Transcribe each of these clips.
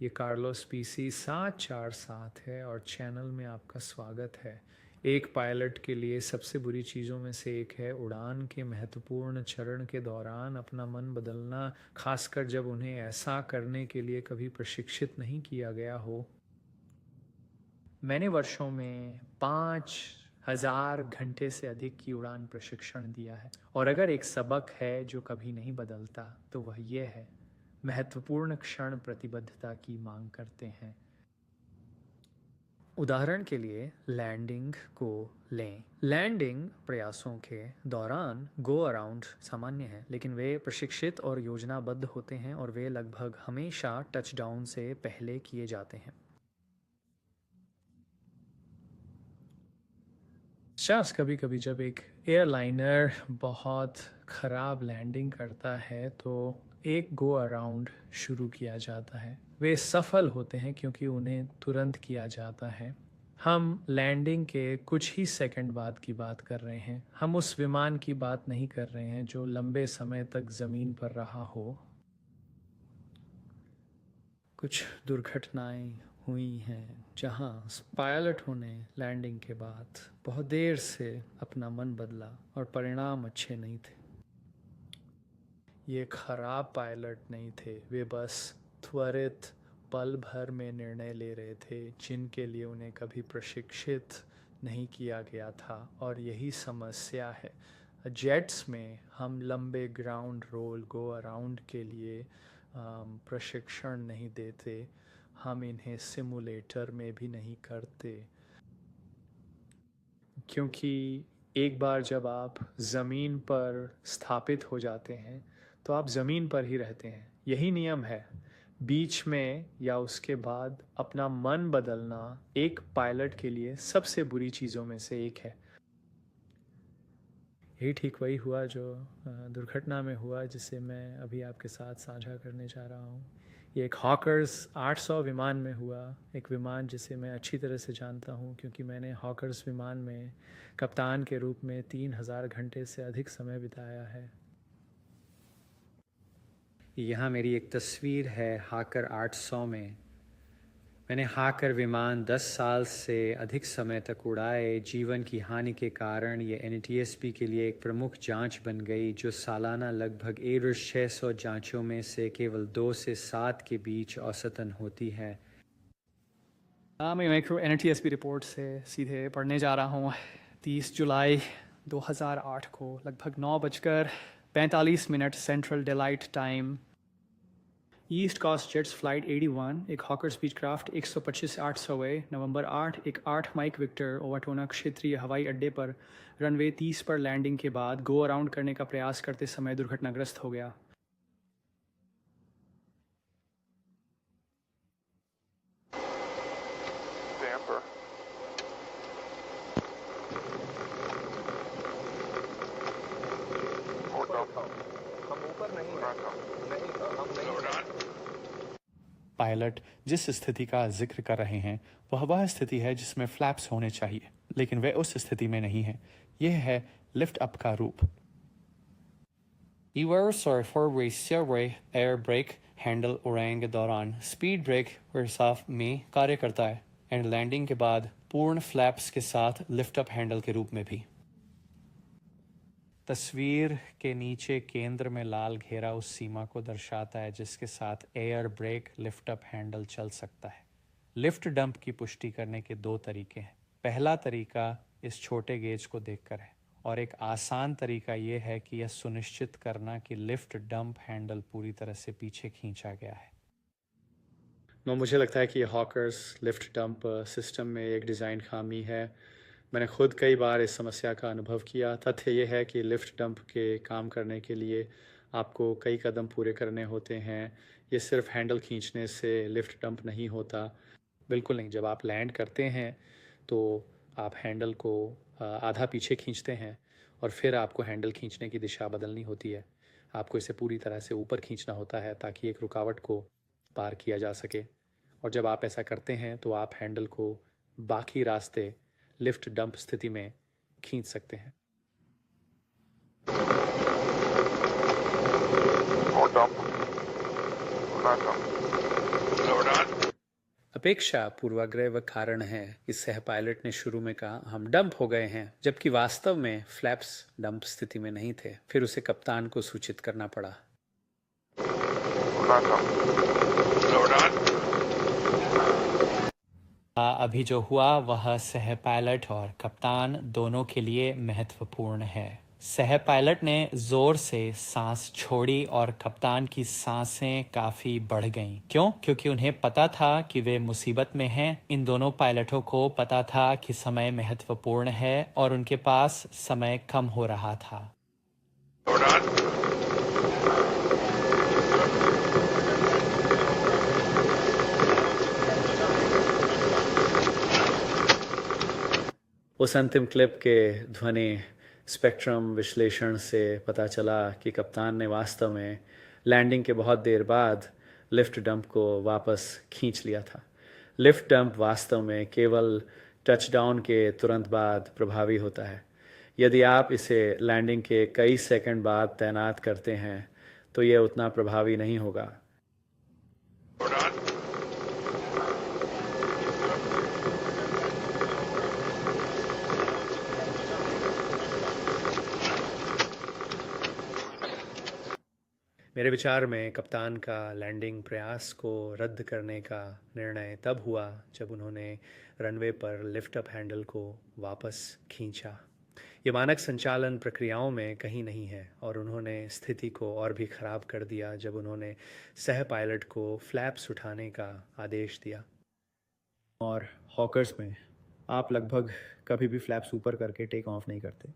ये Carlos PC 747 है और चैनल में आपका स्वागत है। एक पायलट के लिए सबसे बुरी चीज़ों में से एक है उड़ान के महत्वपूर्ण चरण के दौरान अपना मन बदलना, खासकर जब उन्हें ऐसा करने के लिए कभी प्रशिक्षित नहीं किया गया हो। मैंने वर्षों में 5,000 घंटे से अधिक की उड़ान प्रशिक्षण दिया है और अगर एक सबक है जो कभी नहीं बदलता तो वह ये है, महत्वपूर्ण क्षण प्रतिबद्धता की मांग करते हैं। उदाहरण के लिए लैंडिंग को लें। लैंडिंग प्रयासों के दौरान गो अराउंड सामान्य है, लेकिन वे प्रशिक्षित और योजनाबद्ध होते हैं और वे लगभग हमेशा टचडाउन से पहले किए जाते हैं। कभी कभी जब एक एयरलाइनर बहुत ख़राब लैंडिंग करता है तो एक गो अराउंड शुरू किया जाता है। वे सफल होते हैं क्योंकि उन्हें तुरंत किया जाता है। हम लैंडिंग के कुछ ही सेकंड बाद की बात कर रहे हैं। हम उस विमान की बात नहीं कर रहे हैं जो लंबे समय तक ज़मीन पर रहा हो। कुछ दुर्घटनाएं हुई हैं जहां पायलटों ने लैंडिंग के बाद बहुत देर से अपना मन बदला और परिणाम अच्छे नहीं थे। ये खराब पायलट नहीं थे, वे बस त्वरित पल भर में निर्णय ले रहे थे जिनके लिए उन्हें कभी प्रशिक्षित नहीं किया गया था। और यही समस्या है। जेट्स में हम लंबे ग्राउंड रोल गो अराउंड के लिए प्रशिक्षण नहीं देते, हम इन्हें सिमुलेटर में भी नहीं करते, क्योंकि एक बार जब आप ज़मीन पर स्थापित हो जाते हैं तो आप ज़मीन पर ही रहते हैं। यही नियम है। बीच में या उसके बाद अपना मन बदलना एक पायलट के लिए सबसे बुरी चीज़ों में से एक है। यही ठीक वही हुआ जो दुर्घटना में हुआ जिसे मैं अभी आपके साथ साझा करने जा रहा हूँ। ये एक हॉकर्स 800 विमान में हुआ, एक विमान जिसे मैं अच्छी तरह से जानता हूँ क्योंकि मैंने हॉकर्स विमान में कप्तान के रूप में 3,000 घंटे से अधिक समय बिताया है। यहाँ मेरी एक तस्वीर है हॉकर 800 में। मैंने हॉकर विमान 10 साल से अधिक समय तक उड़ाए। जीवन की हानि के कारण ये NTSB के लिए एक प्रमुख जांच बन गई, जो सालाना लगभग 600 जांचों में से केवल 2 से 7 के बीच औसतन होती है। मैं मैक्रो NTSB रिपोर्ट से सीधे पढ़ने जा रहा हूँ। 30 जुलाई 2008 को लगभग 9:45 central daylight time, East Coast Jets flight 81 एक हॉकर स्पीचक्राफ्ट 125-800 नवंबर 8 एक 8 माइक विक्टर ओवाटोना क्षेत्रीय हवाई अड्डे पर रनवे 30 पर लैंडिंग के बाद गो अराउंड करने का प्रयास करते समय दुर्घटनाग्रस्त हो गया। पायलट जिस स्थिति का जिक्र कर रहे हैं वह स्थिति है जिसमें फ्लैप्स होने चाहिए, लेकिन वे उस स्थिति में नहीं है। यह है लिफ्ट अप का रूप। रिवर्स और फोरवे स्टीयरवे एयर ब्रेक हैंडल उड़ान के दौरान स्पीड ब्रेक रिसाफ में कार्य करता है एंड लैंडिंग के बाद पूर्ण फ्लैप्स के साथ लिफ्ट अप हैंडल के रूप में भी। तस्वीर के नीचे केंद्र में लाल घेरा उस सीमा को दर्शाता है जिसके साथ air brake lift up handle चल सकता है। लिफ्ट डंप की पुष्टि करने के 2 तरीके हैं। पहला तरीका इस छोटे गेज को देखकर है और एक आसान तरीका यह है कि यह सुनिश्चित करना कि लिफ्ट डंप हैंडल पूरी तरह से पीछे खींचा गया है। मुझे लगता है कि हॉकर्स लिफ्ट डंप सिस्टम में एक डिज़ाइन खामी है। मैंने खुद कई बार इस समस्या का अनुभव किया। तथ्य ये है कि लिफ्ट डंप के काम करने के लिए आपको कई कदम पूरे करने होते हैं। ये सिर्फ हैंडल खींचने से लिफ्ट डंप नहीं होता, बिल्कुल नहीं। जब आप लैंड करते हैं तो आप हैंडल को आधा पीछे खींचते हैं और फिर आपको हैंडल खींचने की दिशा बदलनी होती है। आपको इसे पूरी तरह से ऊपर खींचना होता है ताकि एक रुकावट को पार किया जा सके। और जब आप ऐसा करते हैं तो आप हैंडल को बाकी रास्ते लिफ्ट डंप स्थिति में खींच सकते हैं। अपेक्षा पूर्वाग्रह व कारण है कि सह पायलट ने शुरू में कहा हम डंप हो गए हैं, जबकि वास्तव में फ्लैप्स डंप स्थिति में नहीं थे। फिर उसे कप्तान को सूचित करना पड़ा। अभी जो हुआ वह सह पायलट और कप्तान दोनों के लिए महत्वपूर्ण है। सह पायलट ने जोर से सांस छोड़ी और कप्तान की सांसें काफी बढ़ गईं। क्यों? क्योंकि उन्हें पता था कि वे मुसीबत में हैं। इन दोनों पायलटों को पता था कि समय महत्वपूर्ण है और उनके पास समय कम हो रहा था। उस अंतिम क्लिप के ध्वनि स्पेक्ट्रम विश्लेषण से पता चला कि कप्तान ने वास्तव में लैंडिंग के बहुत देर बाद लिफ्ट डंप को वापस खींच लिया था। लिफ्ट डंप वास्तव में केवल टचडाउन के तुरंत बाद प्रभावी होता है। यदि आप इसे लैंडिंग के कई सेकंड बाद तैनात करते हैं तो यह उतना प्रभावी नहीं होगा। मेरे विचार में कप्तान का लैंडिंग प्रयास को रद्द करने का निर्णय तब हुआ जब उन्होंने रनवे पर लिफ्ट अप हैंडल को वापस खींचा। ये मानक संचालन प्रक्रियाओं में कहीं नहीं है और उन्होंने स्थिति को और भी ख़राब कर दिया जब उन्होंने सह पायलट को फ्लैप्स उठाने का आदेश दिया। और हॉकर्स में आप लगभग कभी भी फ्लैप्स ऊपर करके टेक ऑफ नहीं करते।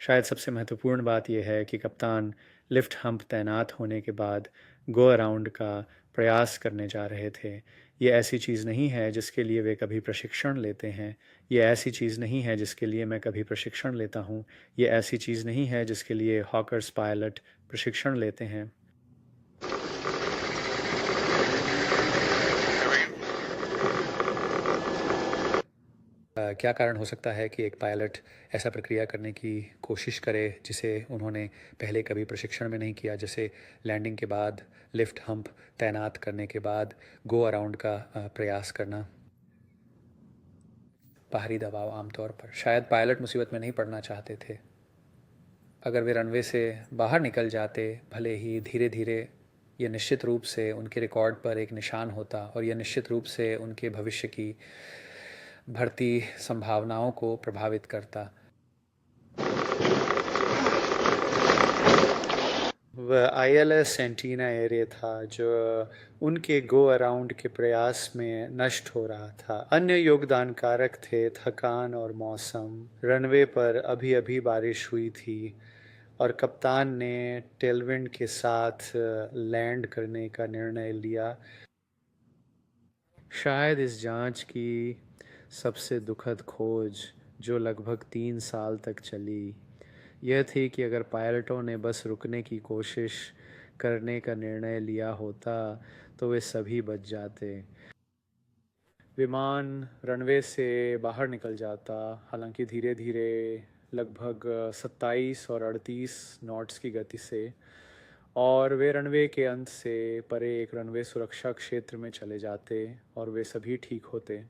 शायद सबसे महत्वपूर्ण बात यह है कि कप्तान लिफ्ट हम्प तैनात होने के बाद गो अराउंड का प्रयास करने जा रहे थे। ये ऐसी चीज़ नहीं है जिसके लिए वे कभी प्रशिक्षण लेते हैं। ये ऐसी चीज़ नहीं है जिसके लिए मैं कभी प्रशिक्षण लेता हूँ। ये ऐसी चीज़ नहीं है जिसके लिए हॉकर्स पायलट प्रशिक्षण लेते हैं। क्या कारण हो सकता है कि एक पायलट ऐसा प्रक्रिया करने की कोशिश करे जिसे उन्होंने पहले कभी प्रशिक्षण में नहीं किया, जैसे लैंडिंग के बाद लिफ्ट हम्प तैनात करने के बाद गो अराउंड का प्रयास करना? बाहरी दबाव आमतौर पर शायद पायलट मुसीबत में नहीं पड़ना चाहते थे। अगर वे रनवे से बाहर निकल जाते, भले ही धीरे धीरे, यह निश्चित रूप से उनके रिकॉर्ड पर एक निशान होता और यह निश्चित रूप से उनके भविष्य की भर्ती संभावनाओं को प्रभावित करता। वह ILS सेंटीना एरिया था जो उनके गो अराउंड के प्रयास में नष्ट हो रहा था। अन्य योगदान कारक थे थकान और मौसम। रनवे पर अभी अभी बारिश हुई थी और कप्तान ने टेलविंड के साथ लैंड करने का निर्णय लिया। शायद इस जांच की सबसे दुखद खोज, जो लगभग 3 साल तक चली, यह थी कि अगर पायलटों ने बस रुकने की कोशिश करने का निर्णय लिया होता तो वे सभी बच जाते। विमान रनवे से बाहर निकल जाता, हालांकि धीरे धीरे, लगभग 27 और 38 नॉट्स की गति से, और वे रनवे के अंत से परे एक रनवे सुरक्षा क्षेत्र में चले जाते और वे सभी ठीक होते।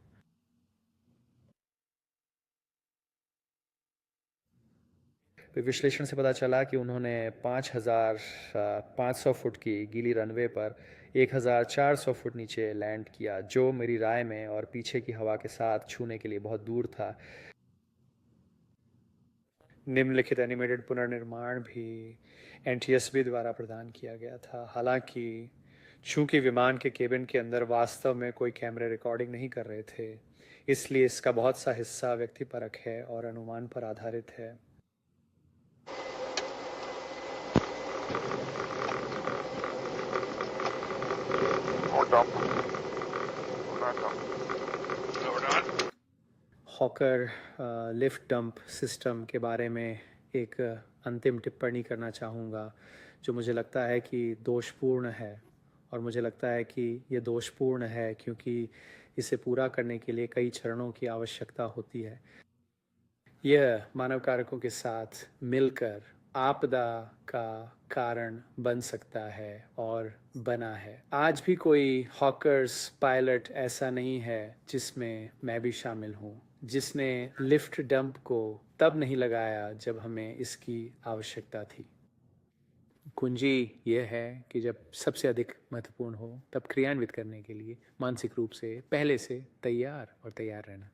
विश्लेषण से पता चला कि उन्होंने 5,500 फुट की गीली रनवे पर 1,400 फुट नीचे लैंड किया, जो मेरी राय में और पीछे की हवा के साथ छूने के लिए बहुत दूर था। निम्नलिखित एनिमेटेड पुनर्निर्माण भी NTSB द्वारा प्रदान किया गया था। हालांकि चूंकि विमान के केबिन के अंदर वास्तव में कोई कैमरे रिकॉर्डिंग नहीं कर रहे थे, इसलिए इसका बहुत सा हिस्सा व्यक्तिपरक है और अनुमान पर आधारित है। हॉकर लिफ्ट डंप सिस्टम के बारे में एक अंतिम टिप्पणी करना चाहूँगा, जो मुझे लगता है कि दोषपूर्ण है और मुझे लगता है कि ये दोषपूर्ण है क्योंकि इसे पूरा करने के लिए कई चरणों की आवश्यकता होती है। यह मानव कारकों के साथ मिलकर आपदा का कारण बन सकता है और बना है। आज भी कोई हॉकर्स पायलट ऐसा नहीं है जिसमें मैं भी शामिल हूँ, जिसने लिफ्ट डंप को तब नहीं लगाया जब हमें इसकी आवश्यकता थी। कुंजी यह है कि जब सबसे अधिक महत्वपूर्ण हो तब क्रियान्वित करने के लिए मानसिक रूप से पहले से तैयार और तैयार रहना।